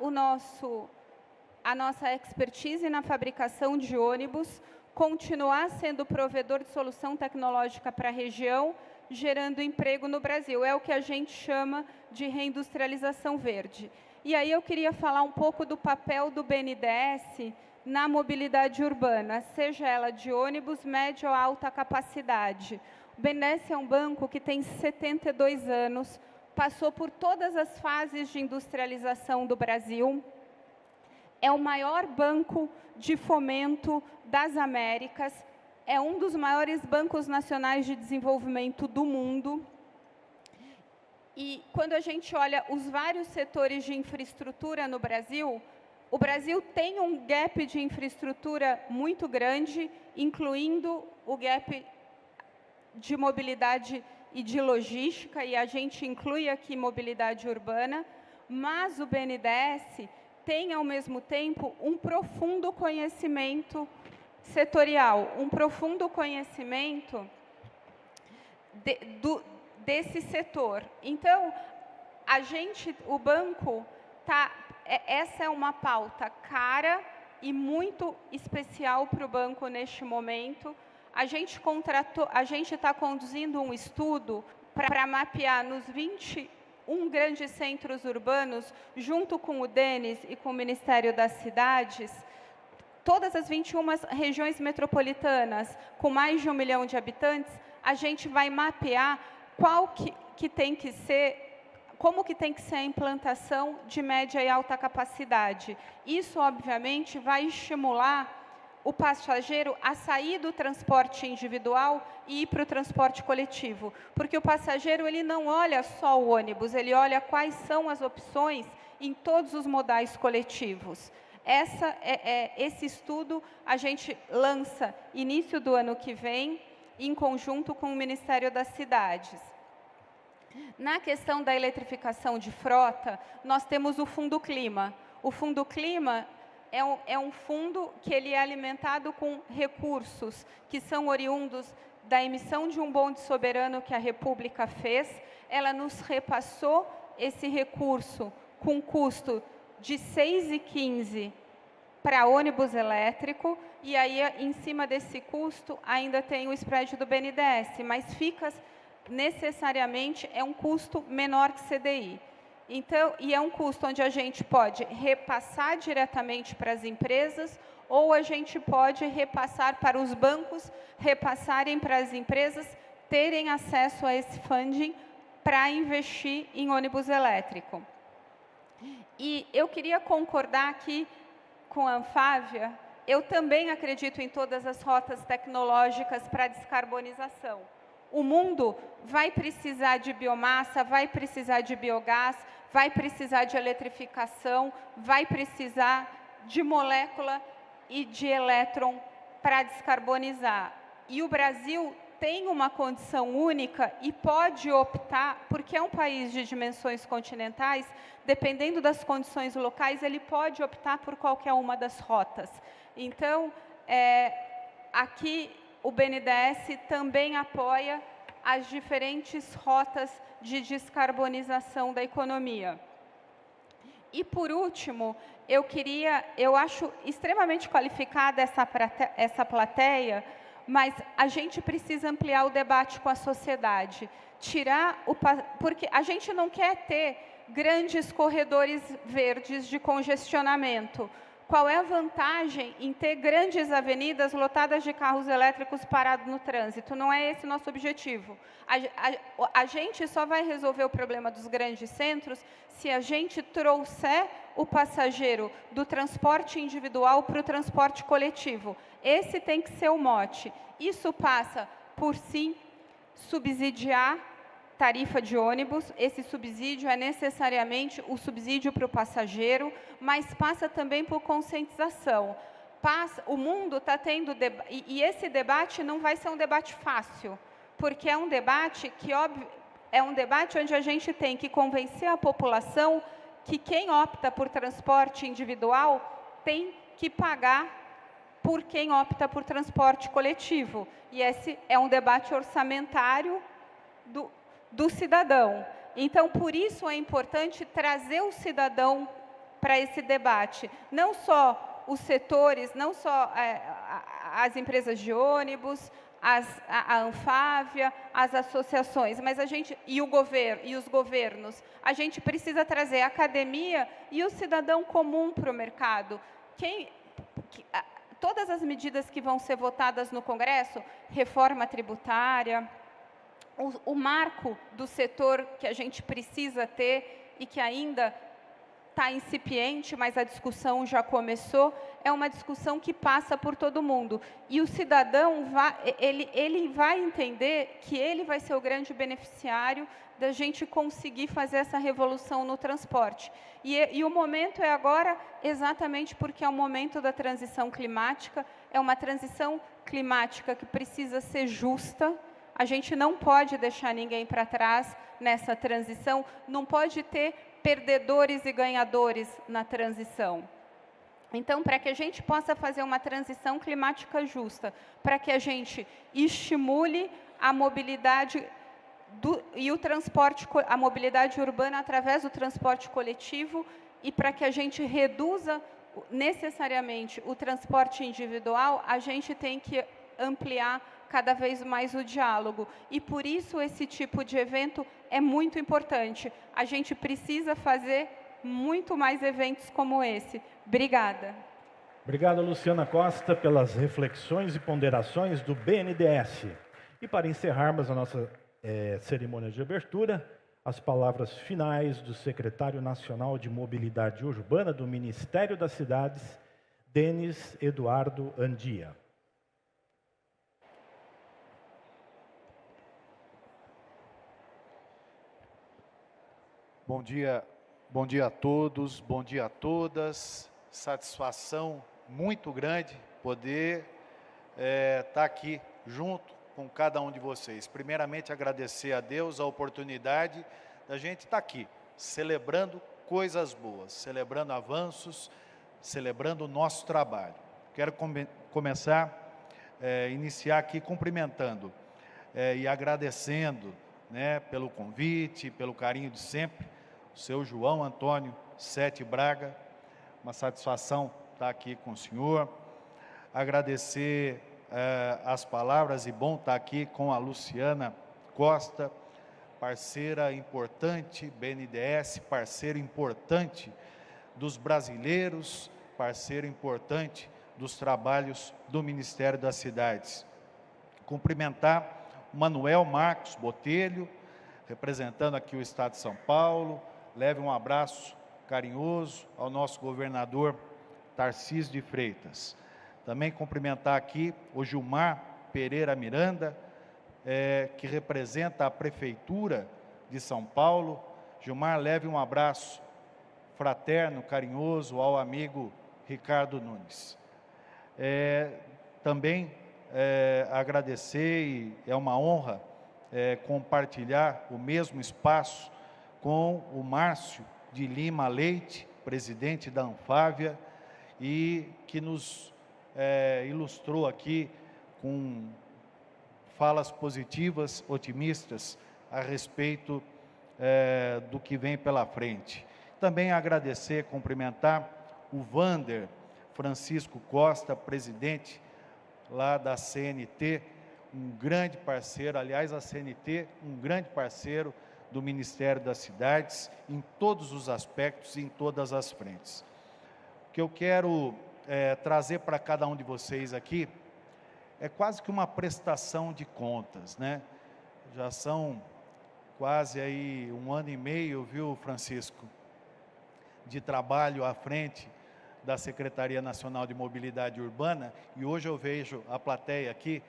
a nossa expertise na fabricação de ônibus, continuar sendo provedor de solução tecnológica para a região, gerando emprego no Brasil. É o que a gente chama de reindustrialização verde. E aí eu queria falar um pouco do papel do BNDES na mobilidade urbana, seja ela de ônibus, média ou alta capacidade. O BNDES é um banco que tem 72 anos, passou por todas as fases de industrialização do Brasil, é o maior banco de fomento das Américas, é um dos maiores bancos nacionais de desenvolvimento do mundo. E quando a gente olha os vários setores de infraestrutura no Brasil, o Brasil tem um gap de infraestrutura muito grande, incluindo o gap de mobilidade e de logística, e a gente inclui aqui mobilidade urbana, mas o BNDES tem, ao mesmo tempo, um profundo conhecimento setorial, um profundo conhecimento desse setor. Então, o banco, essa é uma pauta cara e muito especial para o banco neste momento. A gente está conduzindo um estudo para mapear nos 21 grandes centros urbanos, junto com o DENIS e com o Ministério das Cidades, todas as 21 regiões metropolitanas com mais de 1 milhão de habitantes, a gente vai mapear como que tem que ser a implantação de média e alta capacidade. Isso, obviamente, vai estimular o passageiro a sair do transporte individual e ir para o transporte coletivo. Porque o passageiro ele não olha só o ônibus, ele olha quais são as opções em todos os modais coletivos. Esse estudo a gente lança início do ano que vem, em conjunto com o Ministério das Cidades. Na questão da eletrificação de frota, nós temos o Fundo Clima. O Fundo Clima é um fundo que ele é alimentado com recursos que são oriundos da emissão de um bonde soberano que a República fez. Ela nos repassou esse recurso com custo de R$ 6,15 para ônibus elétrico, e aí, em cima desse custo, ainda tem o spread do BNDES, mas fica necessariamente, é um custo menor que CDI. Então, e é um custo onde a gente pode repassar diretamente para as empresas, ou a gente pode repassar para os bancos, repassarem para as empresas, terem acesso a esse funding para investir em ônibus elétrico. E eu queria concordar aqui com a Anfávia, eu também acredito em todas as rotas tecnológicas para a descarbonização. O mundo vai precisar de biomassa, vai precisar de biogás, vai precisar de eletrificação, vai precisar de molécula e de elétron para descarbonizar. E o Brasil tem uma condição única e pode optar, porque é um país de dimensões continentais, dependendo das condições locais, ele pode optar por qualquer uma das rotas. Então, aqui o BNDES também apoia as diferentes rotas de descarbonização da economia. E, por último, eu acho extremamente qualificada essa plateia, mas a gente precisa ampliar o debate com a sociedade, porque a gente não quer ter grandes corredores verdes de congestionamento. Qual é a vantagem em ter grandes avenidas lotadas de carros elétricos parados no trânsito? Não é esse o nosso objetivo. A gente só vai resolver o problema dos grandes centros se a gente trouxer o passageiro do transporte individual para o transporte coletivo. Esse tem que ser o mote. Isso passa por, sim, subsidiar tarifa de ônibus. Esse subsídio é necessariamente o subsídio para o passageiro, mas passa também por conscientização. O mundo está tendo... E esse debate não vai ser um debate fácil, porque é um debate onde a gente tem que convencer a população que quem opta por transporte individual tem que pagar por quem opta por transporte coletivo. E esse é um debate orçamentário do cidadão. Então, por isso é importante trazer o cidadão para esse debate. Não só os setores, não só as empresas de ônibus, a Anfávia, as associações, mas e os governos. A gente precisa trazer a academia e o cidadão comum para o mercado. Todas as medidas que vão ser votadas no Congresso, reforma tributária, o marco do setor que a gente precisa ter e que ainda está incipiente, mas a discussão já começou, é uma discussão que passa por todo mundo. E o cidadão ele vai entender que ele vai ser o grande beneficiário da gente conseguir fazer essa revolução no transporte. E o momento é agora exatamente porque é o momento da transição climática, é uma transição climática que precisa ser justa, A gente não pode deixar ninguém para trás nessa transição, não pode ter perdedores e ganhadores na transição. Então, para que a gente possa fazer uma transição climática justa, para que a gente estimule a mobilidade e o transporte, a mobilidade urbana através do transporte coletivo, e para que a gente reduza necessariamente o transporte individual, a gente tem que ampliar cada vez mais o diálogo. E por isso esse tipo de evento é muito importante. A gente precisa fazer muito mais eventos como esse. Obrigada. Obrigado, Luciana Costa, pelas reflexões e ponderações do BNDES. E para encerrarmos a nossa cerimônia de abertura, as palavras finais do secretário nacional de Mobilidade Urbana do Ministério das Cidades, Denis Eduardo Andia. Bom dia a todos, bom dia a todas. Satisfação muito grande poder estar aqui junto com cada um de vocês. Primeiramente, agradecer a Deus a oportunidade da gente estar aqui, celebrando coisas boas, celebrando avanços, celebrando o nosso trabalho. Quero iniciar aqui cumprimentando e agradecendo, pelo convite, pelo carinho de sempre, o seu João Antônio Sete Braga. Uma satisfação estar aqui com o senhor. Agradecer as palavras, e bom estar aqui com a Luciana Costa, parceira importante, BNDES, parceiro importante dos brasileiros, parceiro importante dos trabalhos do Ministério das Cidades. Cumprimentar o Manuel Marcos Botelho, representando aqui o Estado de São Paulo. Leve um abraço carinhoso ao nosso governador Tarcísio de Freitas. Também cumprimentar aqui o Gilmar Pereira Miranda, que representa a Prefeitura de São Paulo. Gilmar, leve um abraço fraterno, carinhoso ao amigo Ricardo Nunes. Também agradecer, e é uma honra compartilhar o mesmo espaço com o Márcio de Lima Leite, presidente da Anfávia, e que nos ilustrou aqui com falas positivas, otimistas, a respeito do que vem pela frente. Também agradecer, cumprimentar o Vander Francisco Costa, presidente lá da CNT, um grande parceiro, aliás, a CNT, um grande parceiro do Ministério das Cidades, em todos os aspectos e em todas as frentes. O que eu quero trazer para cada um de vocês aqui é quase que uma prestação de contas, Já são quase aí 1 ano e meio, viu, Francisco, de trabalho à frente da Secretaria Nacional de Mobilidade Urbana, e hoje eu vejo a plateia aqui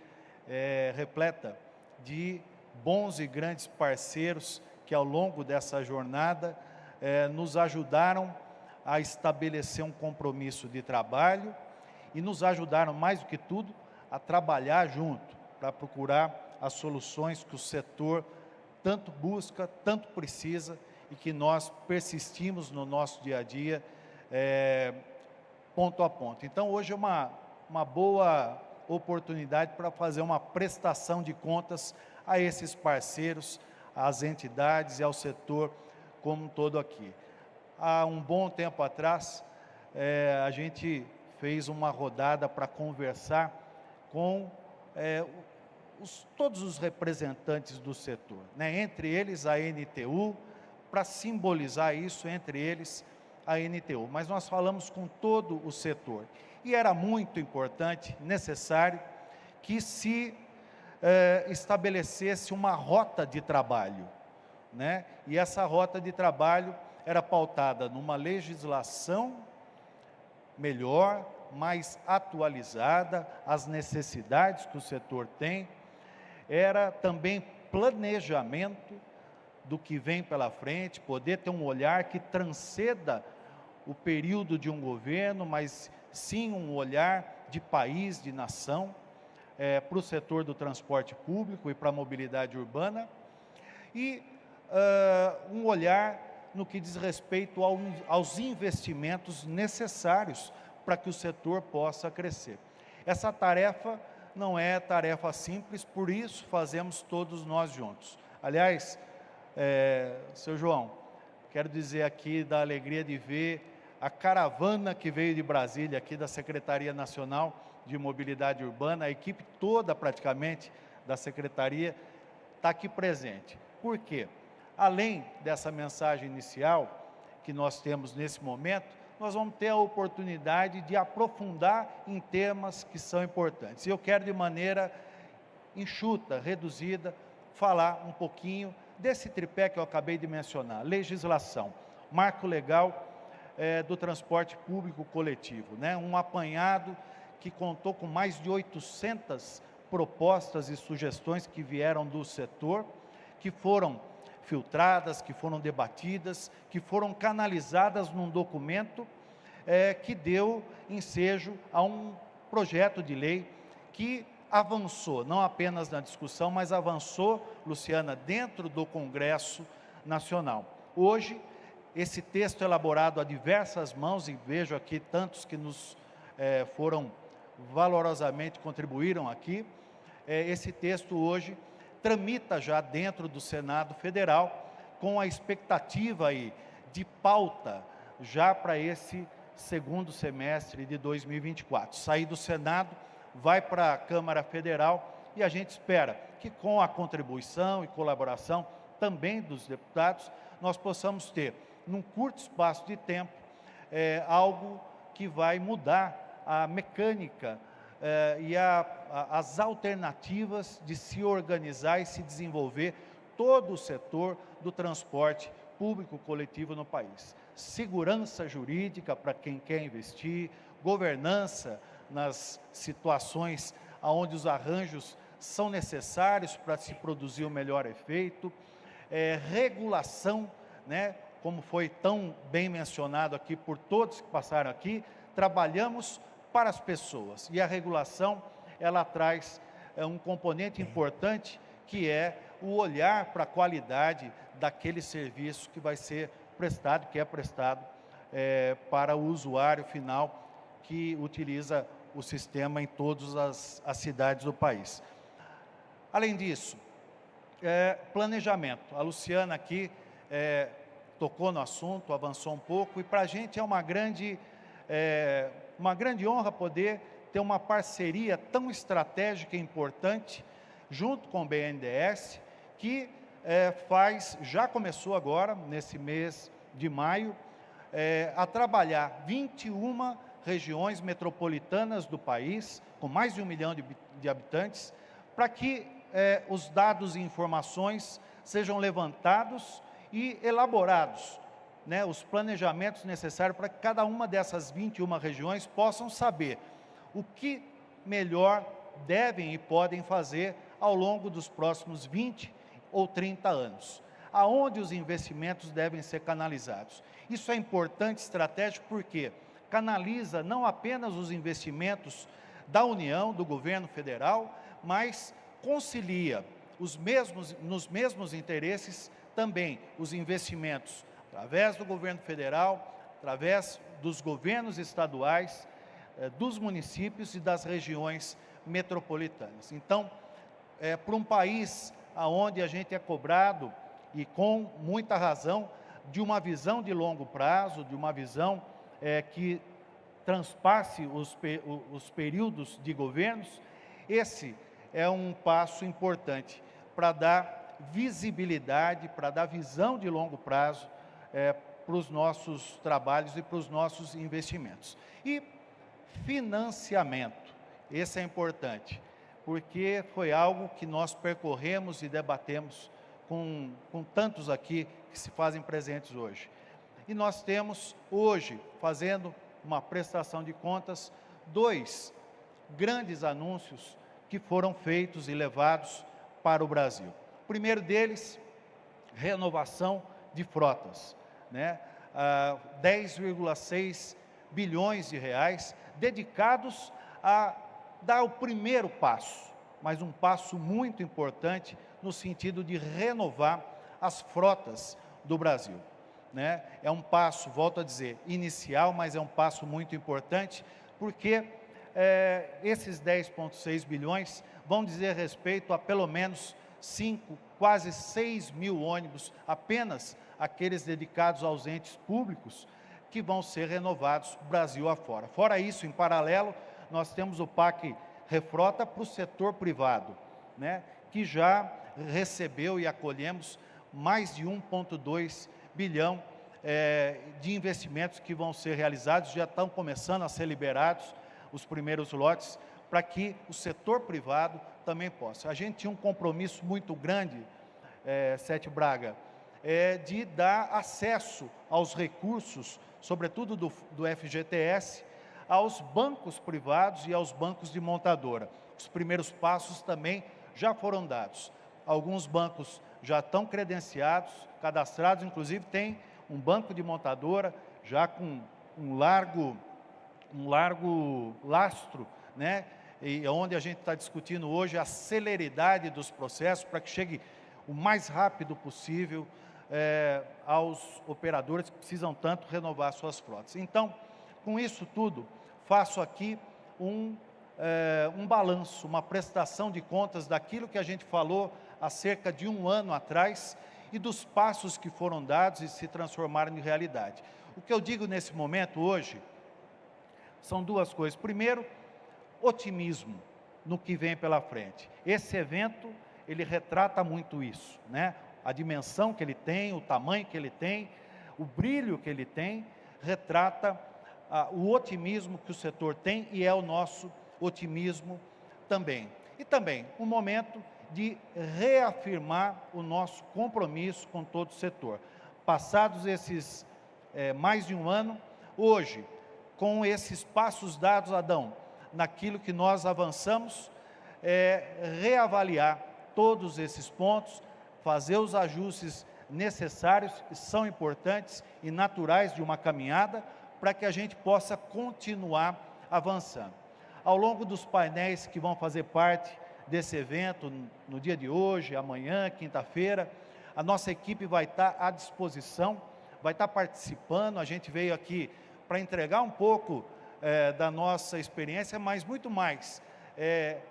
repleta de bons e grandes parceiros que ao longo dessa jornada nos ajudaram a estabelecer um compromisso de trabalho e nos ajudaram, mais do que tudo, a trabalhar junto para procurar as soluções que o setor tanto busca, tanto precisa, e que nós persistimos no nosso dia a dia, ponto a ponto. Então, hoje é uma boa oportunidade para fazer uma prestação de contas a esses parceiros, às entidades e ao setor como um todo aqui. Há um bom tempo atrás, a gente fez uma rodada para conversar com todos os representantes do setor, entre eles a NTU, para simbolizar isso, entre eles a NTU. Mas nós falamos com todo o setor. E era muito importante, necessário, que se estabelecesse uma rota de trabalho, E essa rota de trabalho era pautada numa legislação melhor, mais atualizada, às necessidades que o setor tem. Era também planejamento do que vem pela frente, poder ter um olhar que transcenda o período de um governo, mas sim um olhar de país, de nação. para o setor do transporte público e para a mobilidade urbana, e um olhar no que diz respeito aos investimentos necessários para que o setor possa crescer. Essa tarefa não é tarefa simples, por isso fazemos todos nós juntos. Aliás, seu João, quero dizer aqui da alegria de ver a caravana que veio de Brasília, aqui da Secretaria Nacional de Mobilidade Urbana, a equipe toda praticamente da Secretaria está aqui presente. Por quê? Além dessa mensagem inicial que nós temos nesse momento, nós vamos ter a oportunidade de aprofundar em temas que são importantes. E eu quero, de maneira enxuta, reduzida, falar um pouquinho desse tripé que eu acabei de mencionar: legislação, marco legal do transporte público coletivo, né? Um apanhado que contou com mais de 800 propostas e sugestões que vieram do setor, que foram filtradas, que foram debatidas, que foram canalizadas num documento que deu ensejo a um projeto de lei que avançou, não apenas na discussão, mas avançou, Luciana, dentro do Congresso Nacional. Hoje, esse texto elaborado a diversas mãos, e vejo aqui tantos que nos foram valorosamente contribuíram aqui, esse texto hoje tramita já dentro do Senado Federal, com a expectativa aí de pauta já para esse segundo semestre de 2024. Sair do Senado, vai para a Câmara Federal, e a gente espera que, com a contribuição e colaboração também dos deputados, nós possamos ter, num curto espaço de tempo, algo que vai mudar a mecânica e as alternativas de se organizar e se desenvolver todo o setor do transporte público coletivo no país. Segurança jurídica para quem quer investir, governança nas situações onde os arranjos são necessários para se produzir o melhor efeito, regulação, né, como foi tão bem mencionado aqui por todos que passaram aqui, trabalhamos para as pessoas, e a regulação, ela traz um componente importante, que é o olhar para a qualidade daquele serviço que vai ser prestado, que é prestado para o usuário final que utiliza o sistema em todas as cidades do país. Além disso, planejamento. A Luciana aqui tocou no assunto, avançou um pouco, e para a gente é uma grande honra poder ter uma parceria tão estratégica e importante, junto com o BNDES, que já começou agora, nesse mês de maio, a trabalhar 21 regiões metropolitanas do país, com mais de 1 milhão de habitantes, para que os dados e informações sejam levantados e elaborados, né, os planejamentos necessários para que cada uma dessas 21 regiões possam saber o que melhor devem e podem fazer ao longo dos próximos 20 ou 30 anos, aonde os investimentos devem ser canalizados. Isso é importante, estratégico, porque canaliza não apenas os investimentos da União, do governo federal, mas concilia nos mesmos interesses também os investimentos através do governo federal, através dos governos estaduais, dos municípios e das regiões metropolitanas. Então, para um país onde a gente é cobrado, e com muita razão, de uma visão de longo prazo, de uma visão que transpasse os períodos de governos, esse é um passo importante para dar visibilidade, para dar visão de longo prazo para os nossos trabalhos e para os nossos investimentos. E financiamento, esse é importante, porque foi algo que nós percorremos e debatemos com tantos aqui que se fazem presentes hoje. E nós temos hoje, fazendo uma prestação de contas, 2 grandes anúncios que foram feitos e levados para o Brasil. O primeiro deles, renovação de frotas, né? 10,6 bilhões de reais dedicados a dar o primeiro passo, mas um passo muito importante no sentido de renovar as frotas do Brasil, né? É um passo, volto a dizer, inicial, mas é um passo muito importante, porque esses 10,6 bilhões vão dizer respeito a pelo menos 5, quase 6 mil ônibus, apenas aqueles dedicados aos entes públicos, que vão ser renovados Brasil afora. Fora isso, em paralelo, nós temos o PAC Refrota para o setor privado, né, que já recebeu e acolhemos mais de 1,2 bilhão de investimentos que vão ser realizados, já estão começando a ser liberados os primeiros lotes, para que o setor privado também possa. A gente tinha um compromisso muito grande, Sete Braga, de dar acesso aos recursos, sobretudo do FGTS, aos bancos privados e aos bancos de montadora. Os primeiros passos também já foram dados. Alguns bancos já estão credenciados, cadastrados, inclusive tem um banco de montadora já com um largo lastro, né? E onde a gente está discutindo hoje a celeridade dos processos para que chegue o mais rápido possível aos operadores que precisam tanto renovar suas frotas. Então, com isso tudo, faço aqui um balanço, uma prestação de contas daquilo que a gente falou há cerca de 1 ano atrás e dos passos que foram dados e se transformaram em realidade. O que eu digo nesse momento hoje são duas coisas. Primeiro, otimismo no que vem pela frente. Esse evento, ele retrata muito isso, né? A dimensão que ele tem, o tamanho que ele tem, o brilho que ele tem, retrata o otimismo que o setor tem e é o nosso otimismo também. E também um momento de reafirmar o nosso compromisso com todo o setor. Passados esses mais de 1 ano, hoje, com esses passos dados, Adão, naquilo que nós avançamos, reavaliar todos esses pontos, fazer os ajustes necessários, que são importantes e naturais de uma caminhada, para que a gente possa continuar avançando. Ao longo dos painéis que vão fazer parte desse evento, no dia de hoje, amanhã, quinta-feira, a nossa equipe vai estar à disposição, vai estar participando. A gente veio aqui para entregar um pouco da nossa experiência, mas muito mais,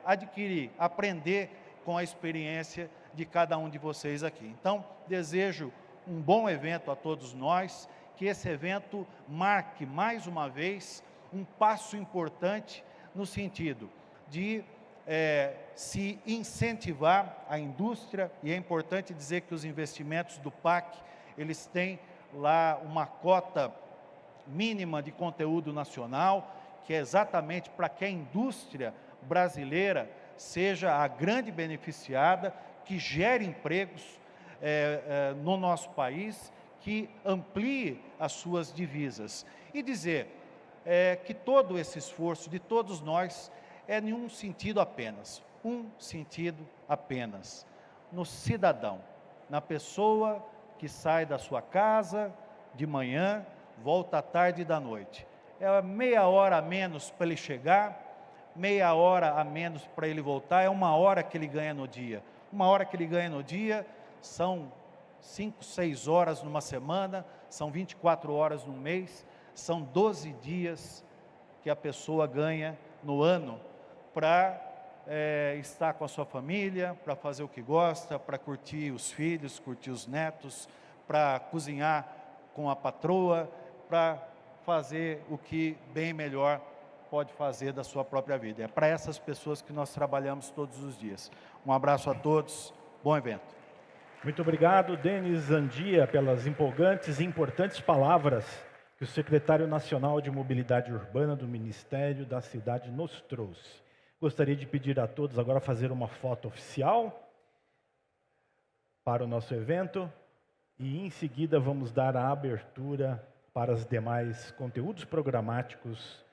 adquirir, aprender com a experiência de cada um de vocês aqui. Então, desejo um bom evento a todos nós, que esse evento marque mais uma vez um passo importante no sentido de se incentivar a indústria, e é importante dizer que os investimentos do PAC, eles têm lá uma cota mínima de conteúdo nacional, que é exatamente para que a indústria brasileira seja a grande beneficiada, que gere empregos no nosso país, que amplie as suas divisas. E dizer que todo esse esforço de todos nós é em um sentido apenas, no cidadão, na pessoa que sai da sua casa de manhã, volta à tarde e da noite. É meia hora a menos para ele chegar, meia hora a menos para ele voltar, é 1 hora que ele ganha no dia. 1 hora que ele ganha no dia são 5, 6 horas numa semana, são 24 horas no mês, são 12 dias que a pessoa ganha no ano para estar com a sua família, para fazer o que gosta, para curtir os filhos, curtir os netos, para cozinhar com a patroa, para fazer o que bem melhor pode fazer da sua própria vida. É para essas pessoas que nós trabalhamos todos os dias. Um abraço a todos, bom evento. Muito obrigado, Denis Andia, pelas empolgantes e importantes palavras que o secretário nacional de Mobilidade Urbana do Ministério da Cidade nos trouxe. Gostaria de pedir a todos agora fazer uma foto oficial para o nosso evento e em seguida vamos dar a abertura para os demais conteúdos programáticos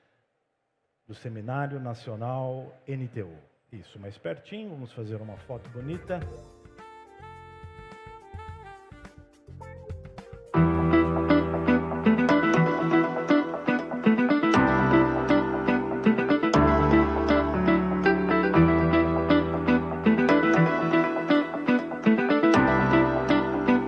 do Seminário Nacional NTU. Isso, mais pertinho, vamos fazer uma foto bonita.